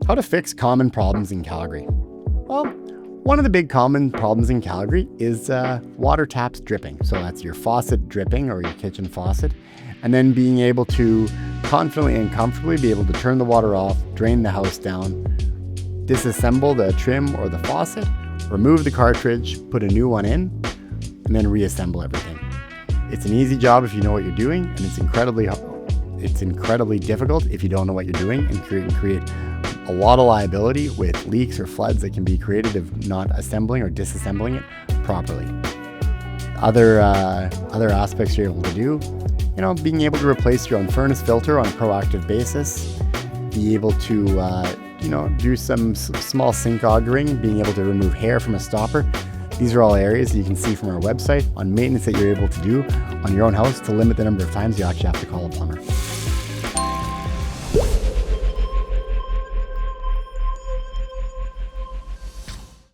How to fix common problems in Calgary. Well, one of the big common problems in Calgary is water taps dripping. So that's your faucet dripping or your kitchen faucet. And then being able to confidently and comfortably be able to turn the water off, drain the house down, disassemble the trim or the faucet, remove the cartridge, put a new one in, and then reassemble everything. It's an easy job if you know what you're doing, and it's incredibly difficult if you don't know what you're doing, and create a lot of liability with leaks or floods that can be created of not assembling or disassembling it properly. Other aspects you're able to do, being able to replace your own furnace filter on a proactive basis, be able to do some small sink augering, being able to remove hair from a stopper. These are all areas that you can see from our website on maintenance that you're able to do on your own house to limit the number of times you actually have to call a plumber.